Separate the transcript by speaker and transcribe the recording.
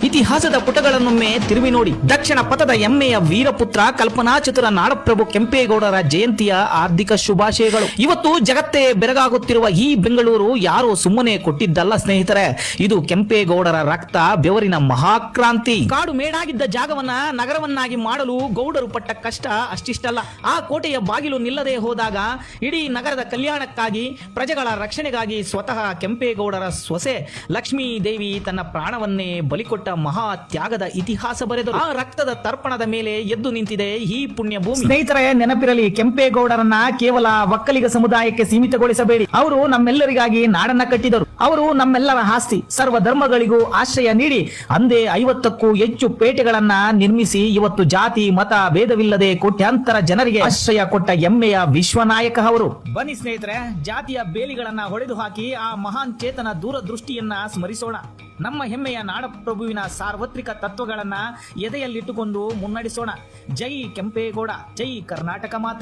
Speaker 1: ಇತಿಹಾಸದ ಪುಟಗಳನ್ನೊಮ್ಮೆ ತಿರುವಿ ನೋಡಿ. ದಕ್ಷಿಣ ಪಥದ ಹೆಮ್ಮೆಯ ವೀರಪುತ್ರ ಕಲ್ಪನಾ ಚತುರ ನಾಡಪ್ರಭು ಕೆಂಪೇಗೌಡರ ಜಯಂತಿಯ ಹಾರ್ದಿಕ ಶುಭಾಶಯಗಳು. ಇವತ್ತು ಜಗತ್ತೇ ಬೆರಗಾಗುತ್ತಿರುವ ಈ ಬೆಂಗಳೂರು ಯಾರೋ ಸುಮ್ಮನೆ ಕೊಟ್ಟಿದ್ದಲ್ಲ ಸ್ನೇಹಿತರೆ, ಇದು ಕೆಂಪೇಗೌಡರ ರಕ್ತ ಬೆವರಿನ ಮಹಾಕ್ರಾಂತಿ. ಕಾಡು ಮೇಡಾಗಿದ್ದ ಜಾಗವನ್ನ ನಗರವನ್ನಾಗಿ ಮಾಡಲು ಗೌಡರು ಪಟ್ಟ ಕಷ್ಟ ಅಷ್ಟಿಷ್ಟಲ್ಲ. ಆ ಕೋಟೆಯ ಬಾಗಿಲು ನಿಲ್ಲದೆ ಹೋದಾಗ ಇಡೀ ನಗರದ ಕಲ್ಯಾಣಕ್ಕಾಗಿ, ಪ್ರಜೆಗಳ ರಕ್ಷಣೆಗಾಗಿ ಸ್ವತಃ ಕೆಂಪೇಗೌಡರ ಸೊಸೆ ಲಕ್ಷ್ಮೀ ದೇವಿ ತನ್ನ ಪ್ರಾಣವನ್ನೇ ಬಲಿಕೊಟ್ಟ ಮಹಾ ತ್ಯಾಗದ ಇತಿಹಾಸ ಬರೆದರು. ಆ ರಕ್ತದ ತರ್ಪಣದ ಮೇಲೆ ಎದ್ದು ನಿಂತಿದೆ ಈ ಪುಣ್ಯ ಭೂಮಿ. ಸ್ನೇಹಿತರೆ, ನೆನಪಿರಲಿ, ಕೆಂಪೇಗೌಡರನ್ನ ಕೇವಲ ಒಕ್ಕಲಿಗ ಸಮುದಾಯಕ್ಕೆ ಸೀಮಿತಗೊಳಿಸಬೇಡಿ. ಅವರು ನಮ್ಮೆಲ್ಲರಿಗಾಗಿ ನಾಡನ್ನ ಕಟ್ಟಿದರು. ಅವರು ನಮ್ಮೆಲ್ಲರ ಆಸ್ತಿ. ಸರ್ವ ಧರ್ಮಗಳಿಗೂ ಆಶ್ರಯ ನೀಡಿ ಅಂದೇ 50ಕ್ಕೂ ಹೆಚ್ಚು ಪೇಟೆಗಳನ್ನ ನಿರ್ಮಿಸಿ ಇವತ್ತು ಜಾತಿ ಮತ ಭೇದವಿಲ್ಲದೆ ಕೋಟ್ಯಾಂತರ ಜನರಿಗೆ ಆಶ್ರಯ ಕೊಟ್ಟ ಹೆಮ್ಮೆಯ ವಿಶ್ವನಾಯಕ ಅವರು. ಬನ್ನಿ ಸ್ನೇಹಿತರೆ, ಜಾತಿಯ ಬೇಲಿಗಳನ್ನ ಹೊಡೆದು ಹಾಕಿ ಆ ಮಹಾನ್ ಚೇತನ ದೂರದೃಷ್ಟಿಯನ್ನ ಸ್ಮರಿಸೋಣ. ನಮ್ಮ ಹೆಮ್ಮೆಯ ನಾಡಪ್ರಭುವಿನ ಸಾರ್ವತ್ರಿಕ ತತ್ವಗಳನ್ನ ಎದೆಯಲ್ಲಿಟ್ಟುಕೊಂಡು ಮುನ್ನಡೆಸೋಣ. ಜೈ ಕೆಂಪೇಗೌಡ, ಜೈ ಕರ್ನಾಟಕ ಮಾತೆ.